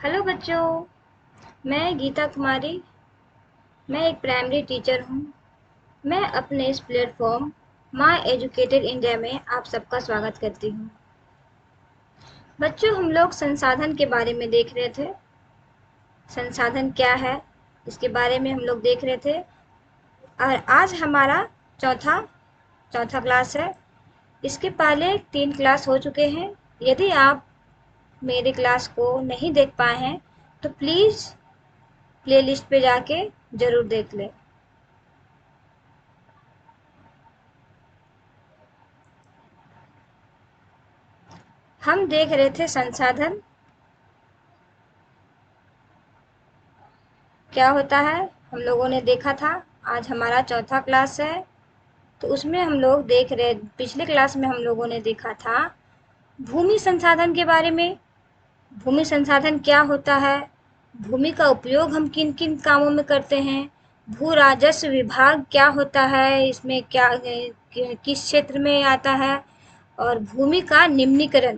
Hello बच्चों, मैं गीता कुमारी। मैं एक प्राइमरी टीचर हूँ। मैं अपने इस प्लेटफॉर्म माय एजुकेटेड इंडिया में आप सबका स्वागत करती हूँ। बच्चों, हम लोग संसाधन के बारे में देख रहे थे। संसाधन क्या है, इसके बारे में हम लोग देख रहे थे। और आज हमारा चौथा चौथा क्लास है। इसके पहले 3 क्लास हो चुके हैं। यदि आप मेरे क्लास को नहीं देख पाए हैं तो प्लीज़ प्लेलिस्ट पे जाके ज़रूर देख लें। हम देख रहे थे संसाधन क्या होता है, हम लोगों ने देखा था। आज हमारा चौथा क्लास है, तो उसमें हम लोग देख रहे, पिछले क्लास में हम लोगों ने देखा था भूमि संसाधन के बारे में। भूमि संसाधन क्या होता है, भूमि का उपयोग हम किन किन कामों में करते हैं, भू राजस्व विभाग क्या होता है, इसमें क्या किस क्षेत्र में आता है, और भूमि का निम्नीकरण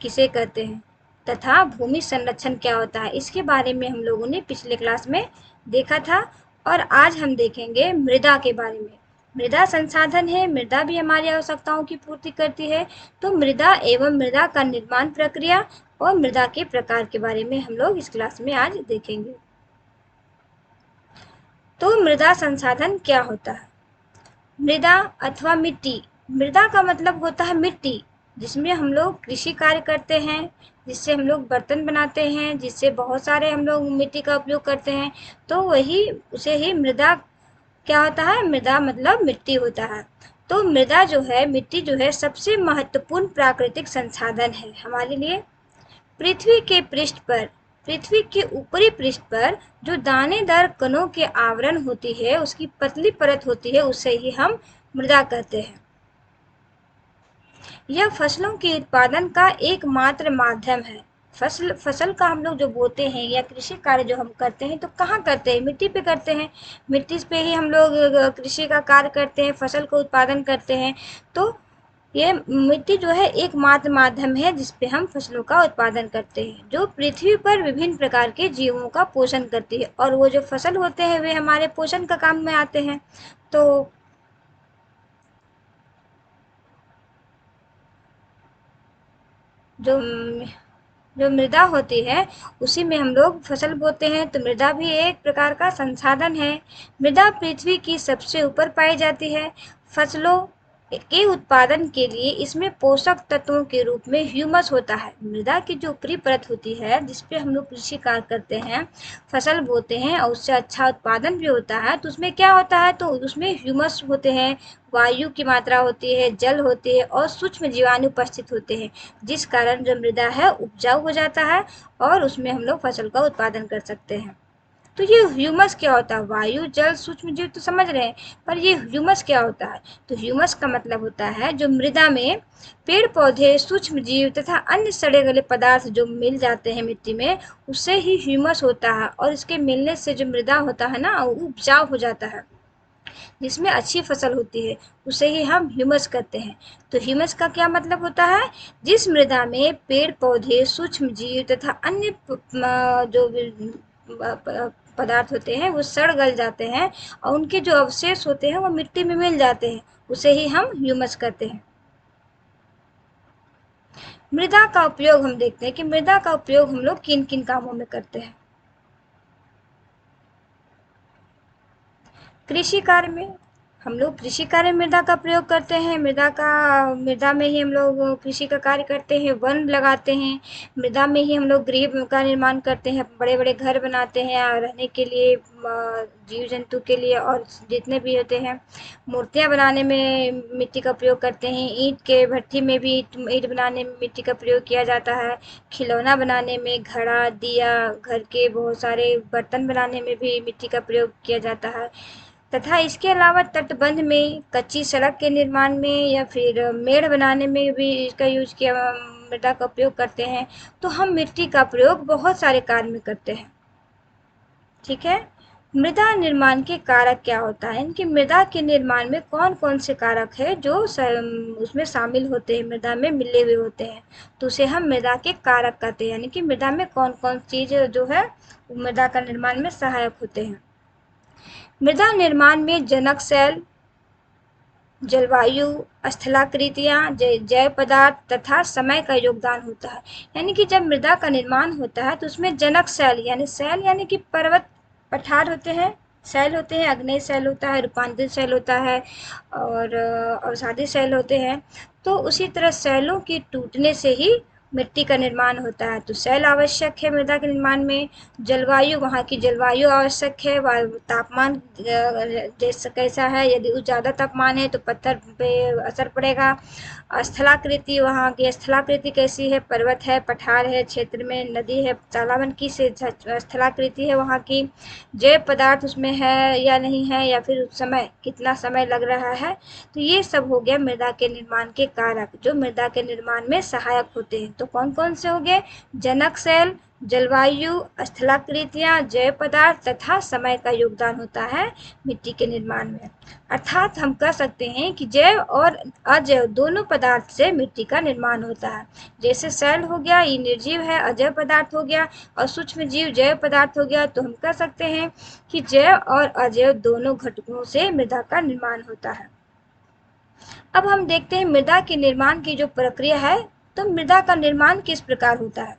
किसे कहते हैं, तथा भूमि संरक्षण क्या होता है, इसके बारे में हम लोगों ने पिछले क्लास में देखा था। और आज हम देखेंगे मृदा के बारे में। मृदा संसाधन है, मृदा भी हमारी आवश्यकताओं की पूर्ति करती है। तो मृदा एवं मृदा का निर्माण प्रक्रिया और मृदा के प्रकार के बारे में हम लोग इस क्लास में आज देखेंगे। तो मृदा संसाधन क्या होता है? मृदा अथवा मिट्टी। मृदा का मतलब होता है मिट्टी, जिसमें हम लोग कृषि कार्य करते हैं, जिससे हम लोग बर्तन बनाते हैं, जिससे बहुत सारे हम लोग मिट्टी का उपयोग करते हैं। तो वही उसे ही मृदा क्या होता है, मृदा मतलब मिट्टी होता है। तो मृदा जो है, मिट्टी जो है, सबसे महत्वपूर्ण प्राकृतिक संसाधन है हमारे लिए। पृथ्वी के पृष्ठ पर, पृथ्वी के ऊपरी पृष्ठ पर जो दानेदार कणों के आवरण होती है, उसकी पतली परत होती है, उसे ही हम मृदा कहते हैं। यह फसलों के उत्पादन का एकमात्र माध्यम है। फसल का हम लोग जो बोते हैं या कृषि कार्य जो हम करते हैं, तो कहाँ करते हैं? मिट्टी पे करते हैं। मिट्टी पे ही हम लोग कृषि का कार्य करते हैं, फसल को उत्पादन करते हैं। तो ये मिट्टी जो है एकमात्र माध्यम है जिसपे हम फसलों का उत्पादन करते हैं, जो पृथ्वी पर विभिन्न प्रकार के जीवों का पोषण करती है। और वो जो फसल होते हैं वे हमारे पोषण का काम में आते हैं। तो जो जो मृदा होती है, उसी में हम लोग फसल बोते हैं। तो मृदा भी एक प्रकार का संसाधन है। मृदा पृथ्वी की सबसे ऊपर पाई जाती है। फसलों के उत्पादन के लिए इसमें पोषक तत्वों के रूप में ह्यूमस होता है। मृदा की जो ऊपरी परत होती है, जिसपे हम लोग कृषि कार्य करते हैं, फसल बोते हैं और उससे अच्छा उत्पादन भी होता है, तो उसमें क्या होता है, तो उसमें ह्यूमस होते हैं, वायु की मात्रा होती है, जल होती है और सूक्ष्म जीवाणु उपस्थित होते हैं, जिस कारण जो मृदा है उपजाऊ हो जाता है और उसमें हम लोग फसल का उत्पादन कर सकते हैं। तो ये ह्यूमस क्या होता है? वायु, जल, सूक्ष्म जीव तो समझ रहे हैं, पर ये ह्यूमस क्या होता है? तो ह्यूमस का मतलब होता है जो मृदा में पेड़ पौधे, सूक्ष्म जीव तथा अन्य सड़े गले पदार्थ जो मिल जाते हैं मिट्टी में, उससे ही ह्यूमस होता है। और इसके मिलने से जो मृदा होता है ना, वो उपजाऊ हो जाता है, जिसमें अच्छी फसल होती है, उसे ही हम ह्यूमस कहते हैं। तो ह्यूमस का क्या मतलब होता है? जिस मृदा में पेड़ पौधे, सूक्ष्म जीव तथा अन्य जो पदार्थ होते हैं वो सड़ गल जाते हैं और उनके जो अवशेष होते हैं वो मिट्टी में मिल जाते हैं, उसे ही हम ह्यूमस कहते हैं। मृदा का उपयोग हम देखते हैं कि मृदा का उपयोग हम लोग किन किन कामों में करते हैं। कृषि कार्य में हम लोग कृषि कार्य में मृदा का प्रयोग करते हैं। मृदा में ही हम लोग कृषि का कार्य करते हैं, वन लगाते हैं। मृदा में ही हम लोग गृह का निर्माण करते हैं, बड़े बड़े घर बनाते हैं रहने के लिए, जीव जंतु के लिए, और जितने भी होते हैं। मूर्तियाँ बनाने में मिट्टी का प्रयोग करते हैं। ईंट के भट्ठी में भी ईंट बनाने में मिट्टी का प्रयोग किया जाता है। खिलौना बनाने में, घड़ा, दिया, घर के बहुत सारे बर्तन बनाने में भी मिट्टी का प्रयोग किया जाता है। तथा इसके अलावा तटबंध में, कच्ची सड़क के निर्माण में या फिर मेड़ बनाने में भी इसका यूज किया, मृदा का उपयोग करते हैं। तो हम मिट्टी का प्रयोग बहुत सारे कार्य में करते हैं। ठीक है। मृदा निर्माण के कारक क्या होता है? इनकी मृदा के निर्माण में कौन कौन से कारक है जो उसमें शामिल होते हैं, मृदा में मिले हुए होते हैं, तो उसे हम मृदा के कारक कहते हैं। यानी कि मृदा में कौन कौन चीज जो है मृदा का निर्माण में सहायक होते हैं। मृदा निर्माण में जनक सेल, जलवायु, स्थलाकृतियाँ, जैव पदार्थ तथा समय का योगदान होता है। यानी कि जब मृदा का निर्माण होता है तो उसमें जनक सेल यानी कि पर्वत पठार होते हैं, सेल होते हैं, अग्नेय सेल होता है, रूपांतरित सेल होता है और अवसादी सेल होते हैं। तो उसी तरह सेलों के टूटने से ही मिट्टी का निर्माण होता है। तो सेल आवश्यक है मृदा के निर्माण में। जलवायु, वहाँ की जलवायु आवश्यक है। तापमान जैसा कैसा है, यदि ज़्यादा तापमान है तो पत्थर पे असर पड़ेगा। स्थलाकृति, वहाँ की स्थलाकृति कैसी है, पर्वत है, पठार है, क्षेत्र में नदी है, तालाबन की से स्थलाकृति है वहाँ की। जैव पदार्थ उसमें है या नहीं है, या फिर उस समय कितना समय लग रहा है। तो ये सब हो गया मृदा के निर्माण के कारक जो मृदा के निर्माण में सहायक होते हैं। तो कौन कौन से हो गए? जनक सेल, जलवायु, स्थलाकृतियाँ, जैव पदार्थ तथा समय का योगदान होता है मिट्टी के निर्माण में। अर्थात हम कह सकते हैं कि जैव और अजैव दोनों पदार्थ से मिट्टी का निर्माण होता है। जैसे सेल हो गया, ये निर्जीव है, अजैव पदार्थ हो गया, और सूक्ष्म जीव जैव पदार्थ हो गया। तो हम कह सकते हैं कि जैव और अजैव दोनों घटकों से मृदा का निर्माण होता है। अब हम देखते हैं मृदा के निर्माण की जो प्रक्रिया है। तो मृदा का निर्माण किस प्रकार होता है?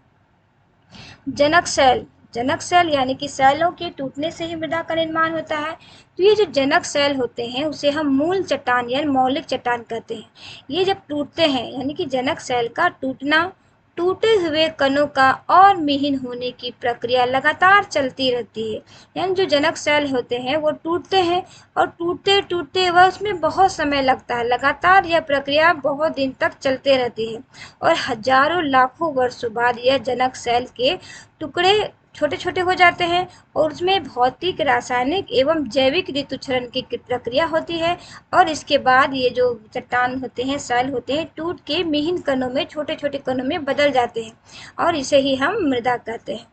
जनक सेल यानी कि सेलों के टूटने से ही मृदा का निर्माण होता है। तो ये जो जनक सेल होते हैं उसे हम मूल चट्टान यानी मौलिक चट्टान कहते हैं। ये जब टूटते हैं यानी कि जनक सेल का टूटना, टूटे हुए कणों का और मिहीन होने की प्रक्रिया लगातार चलती रहती है। यानी जो जनक सेल होते हैं वो टूटते हैं और टूटते टूटते वह उसमें बहुत समय लगता है। लगातार यह प्रक्रिया बहुत दिन तक चलते रहती है और हजारों लाखों वर्षों बाद यह जनक सेल के टुकड़े छोटे छोटे हो जाते हैं और उसमें भौतिक, रासायनिक एवं जैविक ऋतुक्षरण की प्रक्रिया होती है। और इसके बाद ये जो चट्टान होते हैं, सेल होते हैं, टूट के मिहीन कणों में, छोटे छोटे कणों में बदल जाते हैं और इसे ही हम मृदा कहते हैं।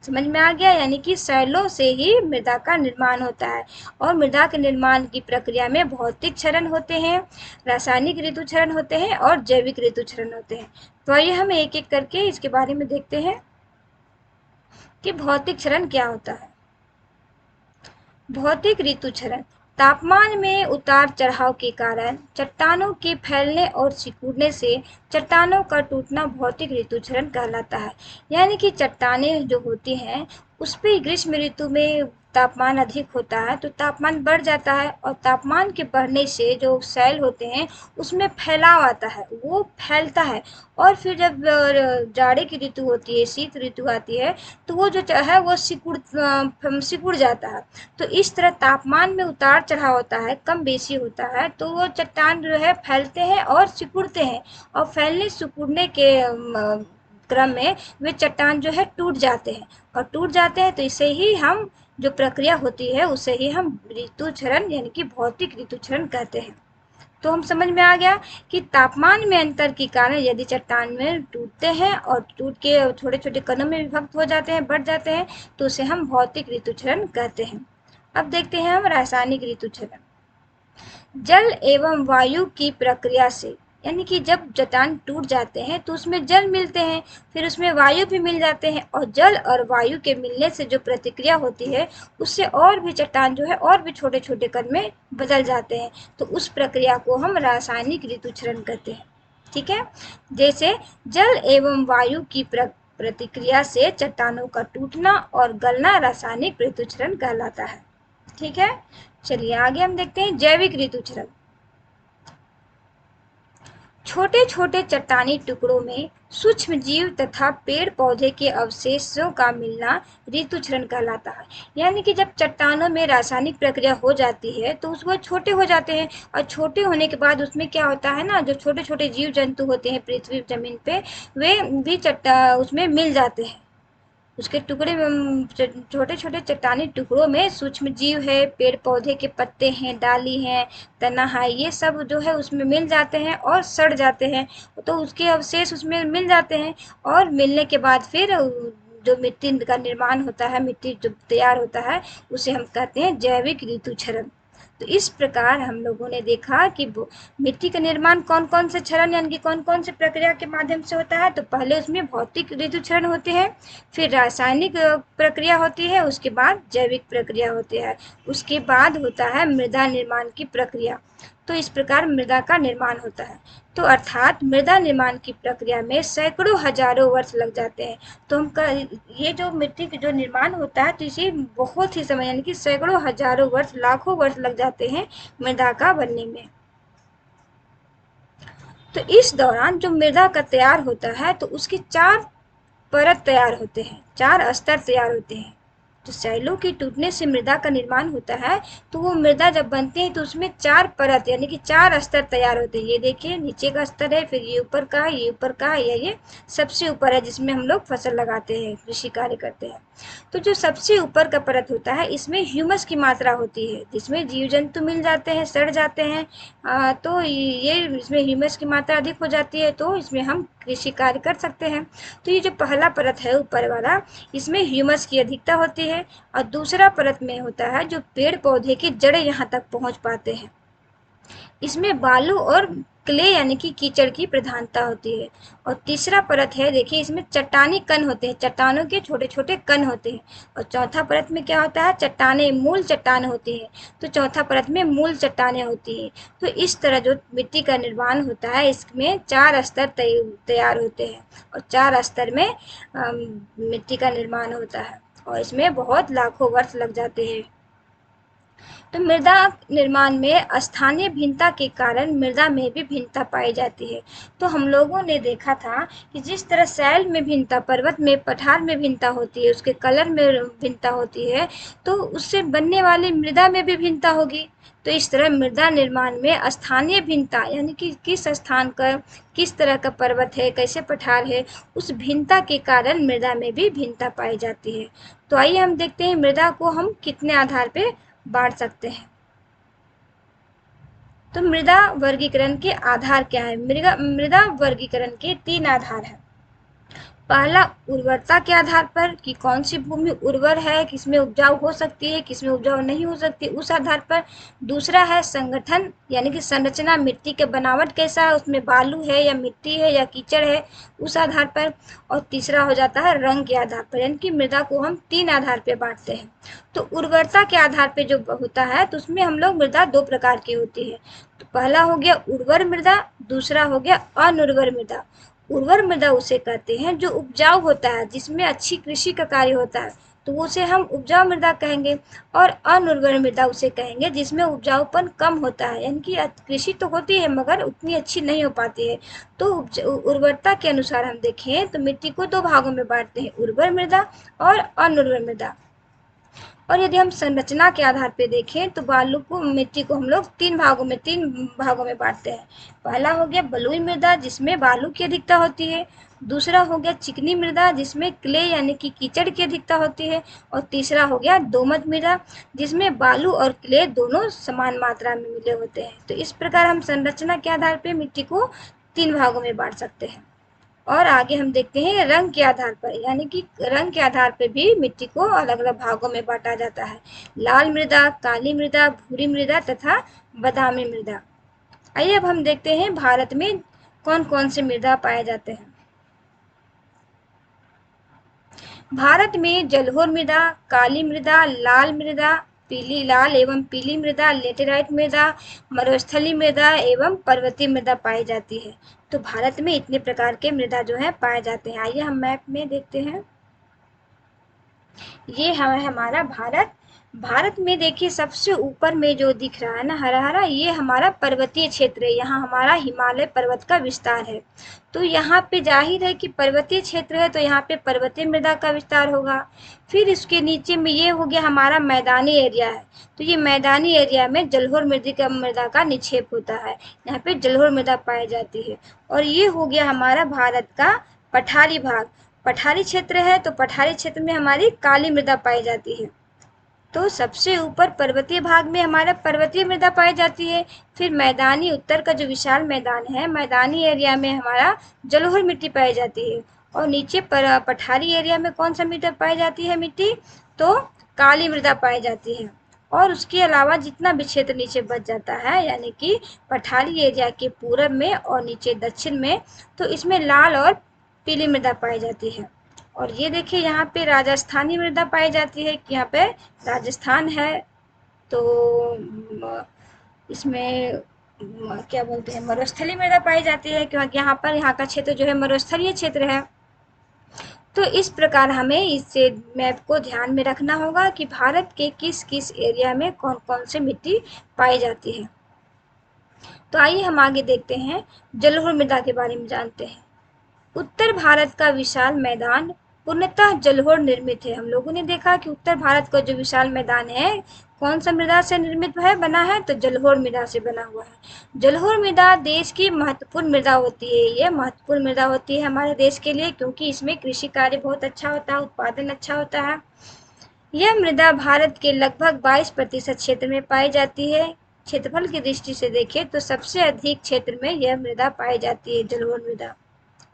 समझ में आ गया? यानी कि सेलों से ही मृदा का निर्माण होता है और मृदा के निर्माण की प्रक्रिया में भौतिक क्षरण होते हैं, रासायनिक ऋतुक्षरण होते हैं और जैविक ऋतुक्षरण होते हैं। तो आइए हम एक एक करके इसके बारे में देखते हैं कि भौतिक क्षरण क्या होता है। भौतिक ऋतुक्षरण तापमान में उतार चढ़ाव के कारण चट्टानों के फैलने और सिकुड़ने से चट्टानों का टूटना भौतिक ऋतुक्षरण कहलाता है। यानी कि चट्टानें जो होती हैं उस पे ग्रीष्म ऋतु में तापमान अधिक होता है तो तापमान बढ़ जाता है और तापमान के बढ़ने से जो सेल होते हैं उसमें फैलाव आता है, वो फैलता है। और फिर जब जाड़े की ऋतु होती है, शीत ऋतु आती है, तो वो जो है वो सिकुड़ जाता है। तो इस तरह तापमान में उतार चढ़ाव होता है, कम बेसी होता है, तो वो चट्टान जो है फैलते हैं और सिकुड़ते हैं और फैलने सिकुड़ने के क्रम में वे चट्टान जो है टूट जाते हैं और टूट जाते हैं। तो इसे ही हम जो प्रक्रिया होती है उसे ही हम ऋतुक्षरण यानी कि भौतिक ऋतुक्षरण कहते हैं। तो हम समझ में आ गया कि तापमान में अंतर के कारण यदि चट्टान में टूटते हैं और टूट के छोटे छोटे कणों में विभक्त हो जाते हैं, बढ़ जाते हैं, तो उसे हम भौतिक ऋतुक्षरण कहते हैं। अब देखते हैं हम रासायनिक ऋतुक्षरण। जल एवं वायु की प्रक्रिया से यानी कि जब चट्टान टूट जाते हैं तो उसमें जल मिलते हैं, फिर उसमें वायु भी मिल जाते हैं और जल और वायु के मिलने से जो प्रतिक्रिया होती है उससे और भी चट्टान जो है और भी छोटे छोटे कण में बदल जाते हैं। तो उस प्रक्रिया को हम रासायनिक ऋतुक्षरण कहते हैं। ठीक है, जैसे जल एवं वायु की प्रतिक्रिया से चट्टानों का टूटना और गलना रासायनिक ऋतुक्षरण कहलाता है। ठीक है, चलिए आगे हम देखते हैं जैविक ऋतुक्षरण। छोटे छोटे चट्टानी टुकड़ों में सूक्ष्म जीव तथा पेड़ पौधे के अवशेषों का मिलना ऋतुक्षरण कहलाता है। यानी कि जब चट्टानों में रासायनिक प्रक्रिया हो जाती है तो उसमें छोटे हो जाते हैं और छोटे होने के बाद उसमें क्या होता है ना, जो छोटे छोटे जीव जंतु होते हैं पृथ्वी जमीन पे वे भी उसमें मिल जाते हैं। उसके टुकड़े में छोटे छोटे चट्टानी टुकड़ों में सूक्ष्म जीव है, पेड़ पौधे के पत्ते हैं, डाली हैं, तना है, ये सब जो है उसमें मिल जाते हैं और सड़ जाते हैं। तो उसके अवशेष उसमें मिल जाते हैं और मिलने के बाद फिर जो मिट्टी का निर्माण होता है, मिट्टी जो तैयार होता है, उसे हम कहते हैं जैविक ऋतु क्षरण। तो इस प्रकार हम लोगों ने देखा कि मिट्टी का निर्माण कौन कौन से क्षरण यानी कि कौन कौन से प्रक्रिया के माध्यम से होता है। तो पहले उसमें भौतिक ऋतु क्षरण होते हैं, फिर रासायनिक प्रक्रिया होती है, उसके बाद जैविक प्रक्रिया होती है, उसके बाद होता है मृदा निर्माण की प्रक्रिया। तो इस प्रकार मृदा का निर्माण होता है। तो अर्थात मृदा निर्माण की प्रक्रिया में सैकड़ों हजारों वर्ष लग जाते हैं। तो ये जो मिट्टी का जो निर्माण होता है, तो इसे बहुत ही समय यानी कि सैकड़ों हजारों वर्ष, लाखों वर्ष लग जाते हैं मृदा का बनने में। तो इस दौरान जो मृदा का तैयार होता है, तो उसके 4 परत तैयार होते हैं, 4 स्तर तैयार होते हैं। तो सैलों के टूटने से मृदा का निर्माण होता है। तो वो मृदा जब बनती है तो उसमें 4 परत यानी कि 4 स्तर तैयार होते हैं। ये देखिए, नीचे का स्तर है, फिर ये ऊपर का है, ये ऊपर का है, या ये सबसे ऊपर है जिसमें हम लोग फसल लगाते हैं, कृषि कार्य करते हैं। तो जो सबसे ऊपर का परत होता है, इसमें ह्यूमस की मात्रा होती है, जिसमें जीव जंतु मिल जाते हैं, सड़ जाते हैं। तो ये इसमें ह्यूमस की मात्रा अधिक हो जाती है, तो इसमें हम कृषि कार्य कर सकते हैं। तो ये जो पहला परत है ऊपर वाला, इसमें ह्यूमस की अधिकता होती है। और दूसरा परत में होता है जो पेड़ पौधे की जड़ें यहाँ तक पहुँच पाते हैं, इसमें बालू और क्ले यानी कि कीचड़ की प्रधानता होती है। और तीसरा परत है, देखिए इसमें चट्टानी कण होते हैं, चट्टानों के छोटे छोटे कण होते हैं। और चौथा परत में क्या होता है, चट्टाने, मूल चट्टान होती है। तो चौथा परत में मूल चट्टानें होती हैं। तो इस तरह जो मिट्टी का निर्माण होता है, इसमें 4 स्तर तैयार होते हैं, और 4 स्तर में मिट्टी का निर्माण होता है, और इसमें बहुत लाखों वर्ष लग जाते हैं। तो मृदा निर्माण में स्थानीय भिन्नता के कारण मृदा में भी भिन्नता पाई जाती है। तो हम लोगों ने देखा था कि जिस तरह सैल में भिन्नता, पर्वत में, पठार में भिन्नता होती है, उसके कलर में भिन्नता होती है, तो उससे बनने वाली मृदा में भी भिन्नता होगी। तो इस तरह मृदा निर्माण में स्थानीय भिन्नता यानी कि किस स्थान का, किस तरह का पर्वत है, कैसे पठार है, उस भिन्नता के कारण मृदा में भी भिन्नता पाई जाती है। तो आइए हम देखते हैं मृदा को हम कितने आधार पे बांट सकते हैं। तो मृदा वर्गीकरण के आधार क्या है? मृदा वर्गीकरण के 3 आधार हैं। पहला, उर्वरता के आधार पर कि कौन सी भूमि उर्वर है, किसमें उपजाऊ हो सकती है, किसमें उपजाऊ नहीं हो सकती, उस आधार पर। दूसरा है संगठन यानी कि संरचना, मिट्टी के बनावट कैसा है, उसमें बालू है या मिट्टी है या कीचड़ है, उस आधार पर। और तीसरा हो जाता है रंग के आधार पर, यानी कि मृदा को हम 3 आधार पर बांटते हैं। तो उर्वरता के आधार पर जो होता है, तो उसमें हम लोग मृदा 2 प्रकार की होती है। तो पहला हो गया उर्वर मृदा, दूसरा हो गया अनुर्वर मृदा। उर्वर मृदा उसे कहते हैं जो उपजाऊ होता है, जिसमें अच्छी कृषि का कार्य होता है, तो उसे हम उपजाऊ मृदा कहेंगे। और अनुर्वर मृदा उसे कहेंगे जिसमें उपजाऊपन कम होता है, यानी कि कृषि तो होती है मगर उतनी अच्छी नहीं हो पाती है। तो उर्वरता के अनुसार हम देखें तो मिट्टी को 2 भागों में बांटते हैं, उर्वर मृदा और अनुर्वर मृदा। और यदि हम संरचना के आधार पर देखें तो बालू को, मिट्टी को हम लोग 3 भागों में बांटते हैं। पहला हो गया बलुई मृदा जिसमें बालू की अधिकता होती है। दूसरा हो गया चिकनी मृदा जिसमें क्ले यानी कि कीचड़ की अधिकता होती है। और तीसरा हो गया दोमट मृदा जिसमें बालू और क्ले दोनों समान मात्रा में मिले होते हैं। तो इस प्रकार हम संरचना के आधार पर मिट्टी को 3 भागों में बांट सकते हैं। और आगे हम देखते हैं रंग के आधार पर, यानी कि रंग के आधार पर भी मिट्टी को अलग अलग भागों में बांटा जाता है। लाल मृदा, काली मृदा, भूरी मृदा तथा बादामी मृदा। आइए अब हम देखते हैं भारत में कौन कौन से मृदा पाए जाते हैं। भारत में जलोढ़ मृदा, काली मृदा, लाल मृदा, पीली, लाल एवं पीली मृदा, लेटेराइट मृदा, मरुस्थलीय मृदा एवं पर्वतीय मृदा पाई जाती है। तो भारत में इतने प्रकार के मृदा जो है पाए जाते हैं। आइए हम मैप में देखते हैं। ये है हमारा भारत। भारत में देखिए सबसे ऊपर में जो दिख रहा है ना हरा हरा, ये हमारा पर्वतीय क्षेत्र है, यहाँ हमारा हिमालय पर्वत का विस्तार है। तो यहाँ पे जाहिर है कि पर्वतीय क्षेत्र है, तो यहाँ पे पर्वतीय मृदा का विस्तार होगा। फिर इसके नीचे में ये हो गया हमारा मैदानी एरिया है, तो ये मैदानी एरिया में जलोढ़ मृदा का निक्षेप होता है, यहाँ पे जलोढ़ मृदा पाई जाती है। और ये हो गया हमारा भारत का पठारी भाग, पठारी क्षेत्र है, तो पठारी क्षेत्र में हमारी काली मृदा पाई जाती है। तो सबसे ऊपर पर्वतीय भाग में हमारा पर्वतीय मृदा पाई जाती है। फिर मैदानी, उत्तर का जो विशाल मैदान है, मैदानी एरिया में हमारा जलोढ़ मिट्टी पाई जाती है। और नीचे पठारी एरिया में कौन सा मिट्टी पाई जाती है मिट्टी, तो काली मृदा पाई जाती है। और उसके अलावा जितना भी क्षेत्र नीचे बच जाता है, यानी कि पठारी एरिया के पूरब में और नीचे दक्षिण में, तो इसमें लाल और पीली मृदा पाई जाती है। और ये देखिए यहाँ पे राजस्थानी मृदा पाई जाती है, कि यहाँ पे राजस्थान है, तो इसमें क्या बोलते हैं, मरुस्थलीय मृदा पाई जाती है, क्योंकि यहाँ का क्षेत्र जो है मरुस्थलीय क्षेत्र है। तो इस प्रकार हमें इस मैप को ध्यान में रखना होगा कि भारत के किस किस एरिया में कौन कौन से मिट्टी पाई जाती है। तो आइए हम आगे देखते हैं, जलोढ़ मृदा के बारे में जानते हैं। उत्तर भारत का विशाल मैदान पूर्णतः जलोढ़ निर्मित है। हम लोगों ने देखा कि उत्तर भारत का जो विशाल मैदान है, कौन सा मृदा से निर्मित है, बना है, तो जलोढ़ मृदा से बना हुआ है। जलोढ़ मृदा देश की महत्वपूर्ण मृदा होती है। ये महत्वपूर्ण मृदा होती है हमारे देश के लिए, क्योंकि इसमें कृषि कार्य बहुत अच्छा होता है, उत्पादन अच्छा होता है। यह मृदा भारत के लगभग 22% क्षेत्र में पाई जाती है। क्षेत्रफल की दृष्टि से देखें तो सबसे अधिक क्षेत्र में यह मृदा पाई जाती है, जलोढ़ मृदा।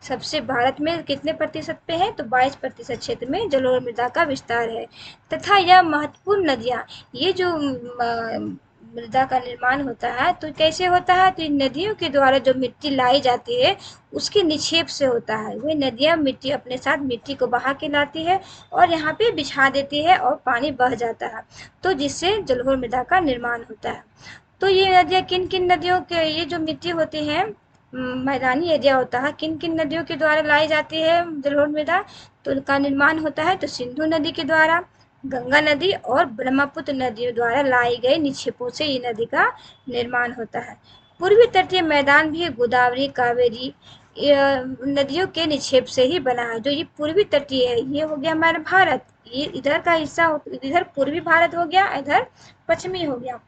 सबसे भारत में कितने प्रतिशत पे है, तो 22% क्षेत्र में जलोढ़ मृदा का विस्तार है। तथा यह महत्वपूर्ण नदियाँ, ये जो मृदा का निर्माण होता है तो कैसे होता है, तो इन नदियों के द्वारा जो मिट्टी लाई जाती है उसके निक्षेप से होता है। वही नदियाँ मिट्टी अपने साथ मिट्टी को बहा के लाती है और यहाँ पे बिछा देती है और पानी बह जाता है, तो जिससे जलोढ़ मृदा का निर्माण होता है। तो ये नदियाँ किन किन नदियों के, ये जो मिट्टी होती है मैदानी एरिया होता है, किन किन नदियों के द्वारा लाई जाती है जलोढ़ मृदा, तो उनका निर्माण होता है तो सिंधु नदी के द्वारा, गंगा नदी और ब्रह्मपुत्र नदियों द्वारा लाई गई निक्षेपों से ये नदी का निर्माण होता है। पूर्वी तटीय मैदान भी गोदावरी कावेरी नदियों के निक्षेप से ही बना है। जो ये पूर्वी तटीय है, ये हो गया हमारा भारत, ये इधर का हिस्सा, इधर पूर्वी भारत हो गया, इधर पश्चिमी हो गया।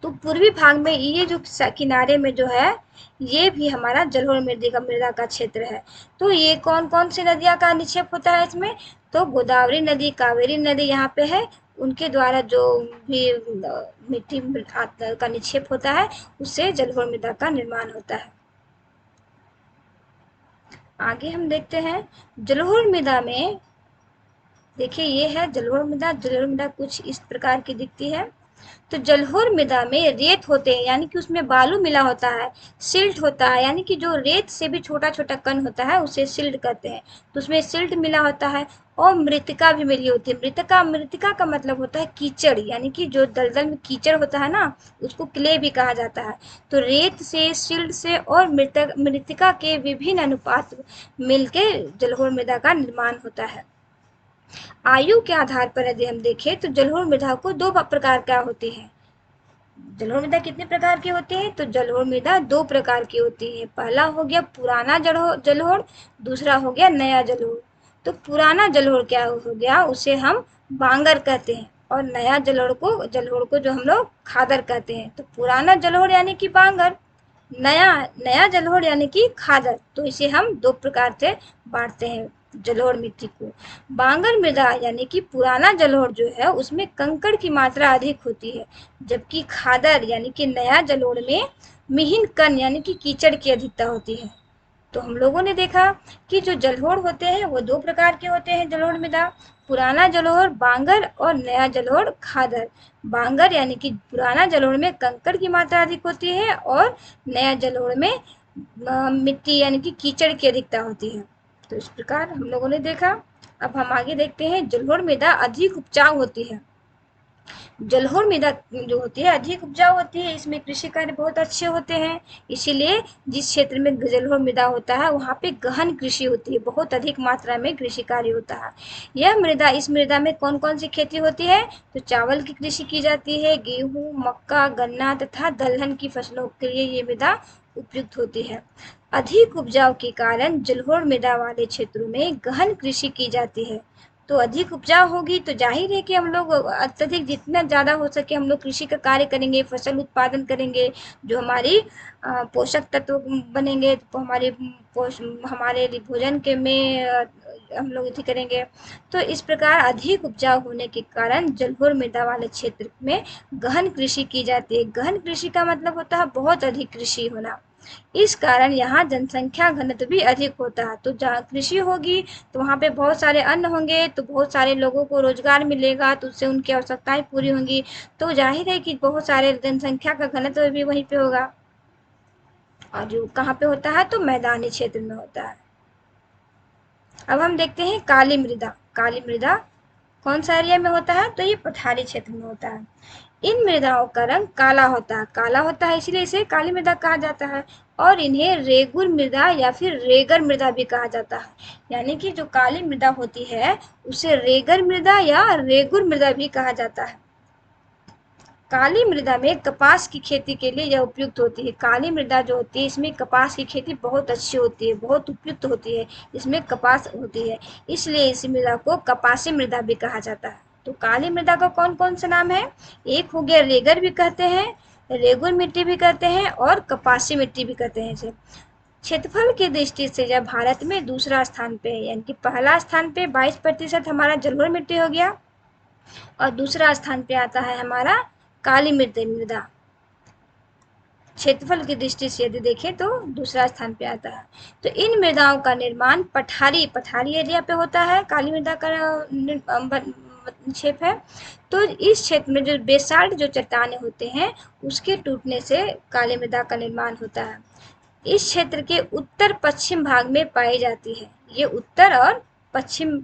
तो पूर्वी भाग में ये जो किनारे में जो है, ये भी हमारा जलोढ़ मृदा का क्षेत्र है। तो ये कौन कौन सी नदियाँ का निक्षेप होता है इसमें, तो गोदावरी नदी, कावेरी नदी यहाँ पे है, उनके द्वारा जो भी मिट्टी का निक्षेप होता है उससे जलोढ़ मृदा का निर्माण होता है। आगे हम देखते हैं जलोढ़ मृदा में, देखिए ये है जलोढ़ मृदा। जलोढ़ मृदा कुछ इस प्रकार की दिखती है। तो जलोढ़ मृदा में रेत होते हैं, यानी कि उसमें बालू मिला होता है, सिल्ट होता है, यानी कि जो रेत से भी छोटा छोटा कण होता है उसे सिल्ट कहते हैं, तो उसमें सिल्ट मिला होता है। और मृतिका भी मिली होती है। मृतिका, मृतिका का मतलब होता है कीचड़, यानी कि जो दलदल में कीचड़ होता है ना, उसको क्ले भी कहा जाता है। तो रेत से, सिल्ट से और मृतिका के विभिन्न अनुपात मिलके जलोढ़ मृदा का निर्माण होता है। आयु के आधार पर यदि हम देखें तो जलोढ़ मृदा को दो प्रकार का होती है। जलोढ़ मृदा कितने प्रकार की होती है, तो जलोढ़ मृदा दो प्रकार की होती है। पहला हो गया पुराना जलोढ़, दूसरा हो गया नया जलोढ़। तो पुराना जलोढ़ क्या हो गया, उसे हम बांगर कहते हैं, और नया जलोढ़ को जो हम लोग खादर कहते हैं। तो पुराना जलोढ़ यानी कि बांगर, नया नया जलोढ़ यानी कि खादर। तो इसे हम दो प्रकार से बांटते हैं जलोढ़ मिट्टी को। बांगर मृदा यानी कि पुराना जलोढ़ जो है उसमें कंकड़ की मात्रा अधिक होती है, जबकि खादर यानी कि नया जलोढ़ में मिहिन कण यानी कि कीचड़ की अधिकता होती है। तो हम लोगों ने देखा कि जो जलोढ़ होते हैं वो दो प्रकार के होते हैं जलोढ़ मृदा, पुराना जलोढ़ बांगर और नया जलोढ़ खादर। बांगर यानी कि पुराना जलोढ़ में कंकड़ की मात्रा अधिक होती है और नया जलोढ़ में मिट्टी यानी कि कीचड़ की अधिकता होती है। तो इस प्रकार हम लोगों ने देखा। अब हम आगे देखते हैं जलोढ़ मृदा अधिक उपजाऊ होती है। जलोढ़ मृदा जो होती है अधिक उपजाऊ होती है, इसमें कृषि कार्य बहुत अच्छे होते हैं। इसीलिए जिस क्षेत्र में जलोढ़ मृदा होता है वहाँ पे गहन कृषि होती है, बहुत अधिक मात्रा में कृषि कार्य होता है। इस मृदा में कौन कौन सी खेती होती है, तो चावल की कृषि की जाती है, गेहूँ, मक्का, गन्ना तथा दलहन की फसलों के लिए ये मृदा उपयुक्त होती है। अधिक उपजाऊ के कारण जलोढ़ मृदा वाले क्षेत्रों में गहन कृषि की जाती है। तो अधिक उपजाऊ होगी तो जाहिर है कि हम लोग अत्यधिक जितना ज़्यादा हो सके हम लोग कृषि का कार्य करेंगे, फसल उत्पादन करेंगे, जो हमारी पोषक तत्व बनेंगे, तो हमारे भोजन के में हम लोग इसी करेंगे। तो इस प्रकार अधिक उपजाऊ होने के कारण जलोढ़ मृदा वाले क्षेत्र में गहन कृषि की जाती है। गहन कृषि का मतलब होता है बहुत अधिक कृषि होना। इस कारण यहाँ जनसंख्या घनत्व भी अधिक होता है। तो जहाँ कृषि होगी तो वहाँ पे बहुत सारे अन्न होंगे, तो बहुत सारे लोगों को रोजगार मिलेगा, तो उससे उनकी आवश्यकताएं पूरी होंगी। तो जाहिर है कि बहुत सारे जनसंख्या का घनत्व भी वहीं पे होगा। और जो कहाँ पे होता है, तो मैदानी क्षेत्र में होता है। अब हम देखते हैं काली मृदा। काली मृदा कौन सा एरिया में होता है, तो ये पठारी क्षेत्र में होता है। इन मृदाओं का रंग काला होता है। काला होता है इसलिए इसे काली मृदा कहा जाता है। और इन्हें रेगुर मृदा या फिर रेगर मृदा भी कहा जाता है। यानी कि जो काली मृदा होती है उसे रेगर मृदा या रेगुर मृदा भी कहा जाता है। काली मृदा में कपास की खेती के लिए यह उपयुक्त होती है। काली मृदा जो होती है इसमें कपास की खेती बहुत अच्छी होती है, बहुत उपयुक्त होती है, इसमें कपास होती है, इसलिए इस मृदा को कपासी मृदा भी कहा जाता है। तो काली मृदा का कौन कौन सा नाम है, एक हो गया रेगर भी कहते हैं, रेगुर मिट्टी भी कहते हैं, और कपासी मिट्टी भी कहते हैं इसे। क्षेत्रफल की दृष्टि से यह भारत में दूसरा स्थान पे है, यानी कि पहला स्थान पे 22% हमारा जलोढ़ मिट्टी हो गया, और दूसरा स्थान पे आता है हमारा काली मृदा। क्षेत्रफल की दृष्टि से यदि देखें तो दूसरा स्थान पे आता है। तो इन मृदाओं का निर्माण पठारी एरिया पे होता है। काली मृदा का निक्षेप है। तो इस क्षेत्र में जो बेसाल्ट जो चट्टानें होते हैं उसके टूटने से काली मृदा का निर्माण होता है। इस क्षेत्र के उत्तर पश्चिम भाग में पाई जाती है। ये उत्तर और पश्चिम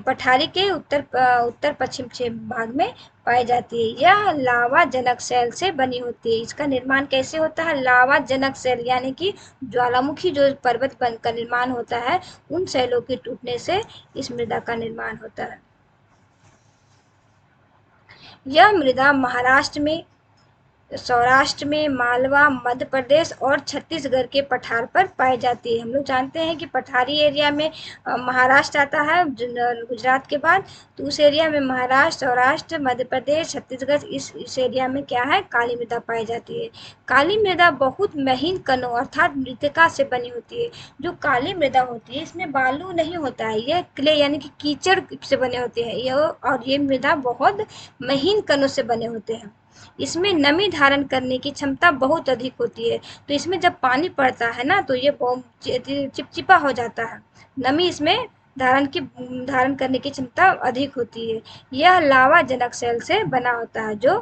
पठारी के उत्तर पश्चिम भाग में पाई जाती है। यह लावा जनक शैल से बनी होती है। इसका निर्माण कैसे होता है, लावा जनक शैल यानी कि ज्वालामुखी जो पर्वत का निर्माण होता है उन शैलों के टूटने से इस मृदा का निर्माण होता है। यह मृदा महाराष्ट्र में, सौराष्ट्र में, मालवा, मध्य प्रदेश और छत्तीसगढ़ के पठार पर पाई जाती है। हम लोग जानते हैं कि पठारी एरिया में महाराष्ट्र आता है गुजरात के बाद, तो उस एरिया में महाराष्ट्र, सौराष्ट्र, मध्य प्रदेश, छत्तीसगढ़, इस एरिया में क्या है, काली मृदा पाई जाती है। काली मृदा बहुत महीन कणों अर्थात मृतिका से बनी होती है। जो काली मृदा होती है इसमें बालू नहीं होता है, यह क्ले यानी कि कीचड़ से बने होते हैं, और ये मृदा बहुत महीन कणों से बने होते हैं। इसमें नमी धारण करने की क्षमता बहुत अधिक होती है। तो इसमें जब पानी पड़ता है ना तो ये चिपचिपा हो जाता है। नमी इसमें धारण करने की क्षमता अधिक होती है। यह लावा जनक सेल से बना होता है, जो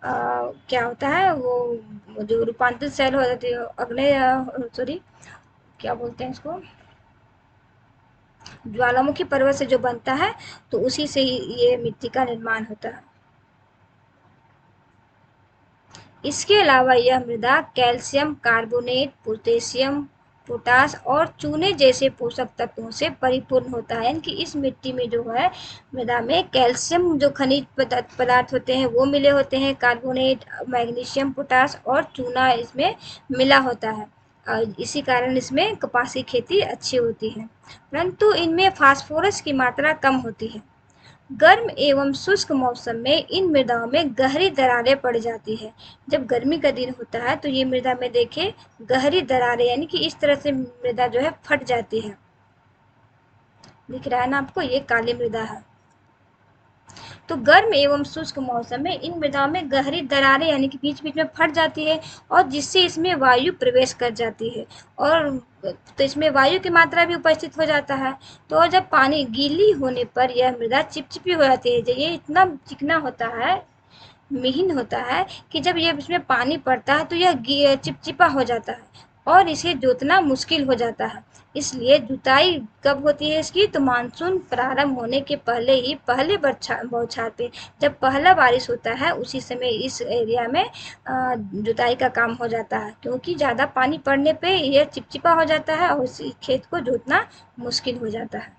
क्या होता है वो जो रूपांतरित सेल हो जाती है अग्नि सॉरी क्या बोलते हैं इसको, ज्वालामुखी पर्वत से जो बनता है, तो उसी से ही ये मिट्टी का निर्माण होता है। इसके अलावा यह मृदा कैल्शियम कार्बोनेट, पोटेशियम, पोटास और चूने जैसे पोषक तत्वों से परिपूर्ण होता है। यानी कि इस मिट्टी में जो है मृदा में कैल्शियम जो खनिज पदार्थ होते हैं वो मिले होते हैं, कार्बोनेट, मैग्नीशियम, पोटास और चूना इसमें मिला होता है, और इसी कारण इसमें कपासी खेती अच्छी होती है। परंतु इनमें फास्फोरस की मात्रा कम होती है। गर्म एवं शुष्क मौसम में इन मृदाओं में गहरी दरारें पड़ जाती है। जब गर्मी का दिन होता है तो ये मृदा में देखें गहरी दरारें, यानी कि इस तरह से मृदा जो है फट जाती है। दिख रहा है ना आपको, ये काली मृदा है। तो गर्म एवं शुष्क मौसम में इन मृदाओं में गहरी दरारें यानी कि बीच बीच में फट जाती है, और जिससे इसमें वायु प्रवेश कर जाती है, और तो इसमें वायु की मात्रा भी उपस्थित हो जाता है। तो जब पानी गीली होने पर यह मृदा चिपचिपी हो जाती है। ये इतना चिकना होता है, महीन होता है कि जब ये इसमें पानी पड़ता है तो यह चिपचिपा हो जाता है और इसे जोतना मुश्किल हो जाता है। इसलिए जुताई कब होती है इसकी, तो मानसून प्रारंभ होने के पहले ही, पहले बौछार पे जब पहला बारिश होता है उसी समय इस एरिया में जुताई का काम हो जाता है, क्योंकि ज़्यादा पानी पड़ने पे यह चिपचिपा हो जाता है और उस खेत को जोतना मुश्किल हो जाता है।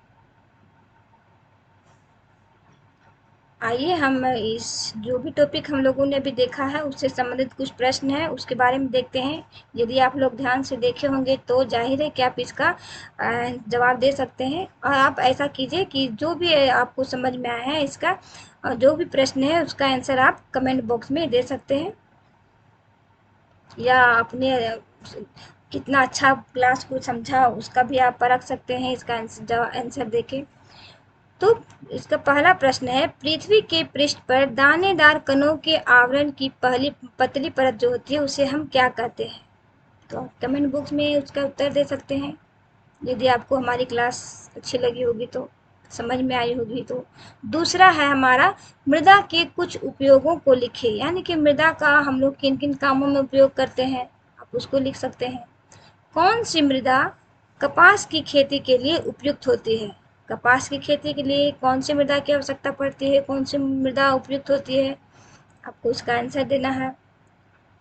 आइए हम इस जो भी टॉपिक हम लोगों ने अभी देखा है उससे संबंधित कुछ प्रश्न हैं उसके बारे में देखते हैं। यदि आप लोग ध्यान से देखे होंगे तो जाहिर है कि आप इसका जवाब दे सकते हैं। और आप ऐसा कीजिए कि जो भी आपको समझ में आया है इसका जो भी प्रश्न है उसका आंसर आप कमेंट बॉक्स में दे सकते हैं, या अपने कितना अच्छा क्लास को समझा उसका भी आप परख सकते हैं इसका आंसर देके। तो इसका पहला प्रश्न है, पृथ्वी के पृष्ठ पर दानेदार कणों के आवरण की पहली पतली परत जो होती है उसे हम क्या कहते हैं। तो आप कमेंट बॉक्स में उसका उत्तर दे सकते हैं। यदि आपको हमारी क्लास अच्छी लगी होगी तो, समझ में आई होगी तो। दूसरा है हमारा, मृदा के कुछ उपयोगों को लिखें, यानी कि मृदा का हम लोग किन किन कामों में उपयोग करते हैं, आप उसको लिख सकते हैं। कौन सी मृदा कपास की खेती के लिए उपयुक्त होती है? कपास की खेती के लिए कौन सी मृदा की आवश्यकता पड़ती है, कौन सी मृदा उपयुक्त होती है, आपको इसका आंसर देना है।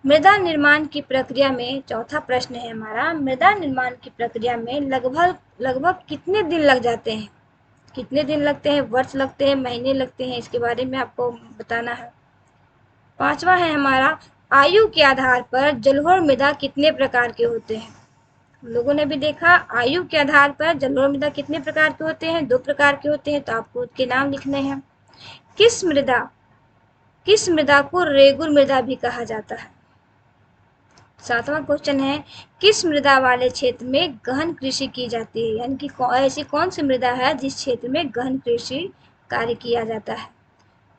मृदा निर्माण की प्रक्रिया में, चौथा प्रश्न है हमारा, मृदा निर्माण की प्रक्रिया में लगभग लगभग कितने दिन लग जाते हैं? कितने दिन लगते हैं, वर्ष लगते हैं, महीने लगते हैं, इसके बारे में आपको बताना है। पांचवा है हमारा, आयु के आधार पर जलोढ़ मृदा कितने प्रकार के होते हैं? हम लोगों ने भी देखा आयु के आधार पर जलोढ़ मृदा कितने प्रकार के होते हैं, 2 प्रकार के होते हैं, तो आपको उसके नाम लिखने हैं। किस मृदा को रेगुर मृदा भी कहा जाता है? सातवां क्वेश्चन है, किस मृदा वाले क्षेत्र में गहन कृषि की जाती है, यानी कि ऐसी कौन सी मृदा है जिस क्षेत्र में गहन कृषि कार्य किया जाता है।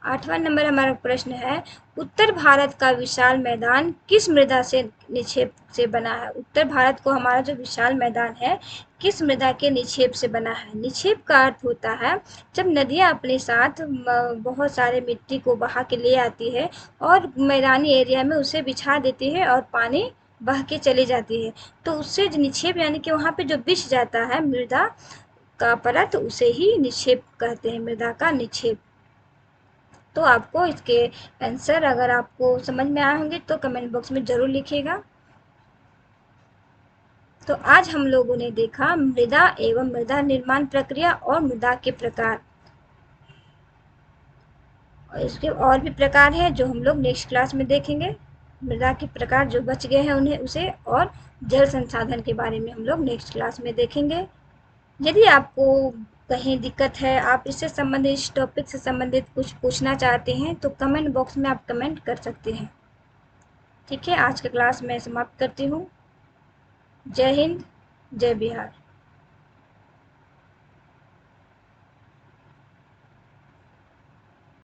आठवां नंबर हमारा प्रश्न है, उत्तर भारत का विशाल मैदान किस मृदा से निक्षेप से बना है? उत्तर भारत को हमारा जो विशाल मैदान है किस मृदा के निक्षेप से बना है? निक्षेप का अर्थ होता है जब नदियाँ अपने साथ बहुत सारे मिट्टी को बहा के ले आती है और मैदानी एरिया में उसे बिछा देती है और पानी बह के चली जाती है, तो उससे जो निक्षेप, यानी कि वहाँ पे जो बिछ जाता है मृदा का परत, उसे ही निक्षेप कहते हैं, मृदा का निक्षेप। तो आपको इसके आंसर अगर आपको समझ में आए होंगे तो कमेंट बॉक्स में ज़रूर लिखिएगा। तो आज हम लोगों ने देखा मृदा एवं मृदा निर्माण प्रक्रिया और मृदा के प्रकार, और इसके और भी प्रकार हैं जो हम लोग नेक्स्ट क्लास में देखेंगे। मृदा के प्रकार जो बच गए हैं उन्हें उसे, और जल संसाधन के बारे में हम लोग नेक्स्ट क्लास में देखेंगे। यदि आपको कहीं दिक्कत है, आप इससे संबंधित, इस टॉपिक से संबंधित कुछ पूछना चाहते हैं तो कमेंट बॉक्स में आप कमेंट कर सकते हैं। ठीक है, आज का क्लास मैं समाप्त करती हूँ। जय हिंद, जय बिहार।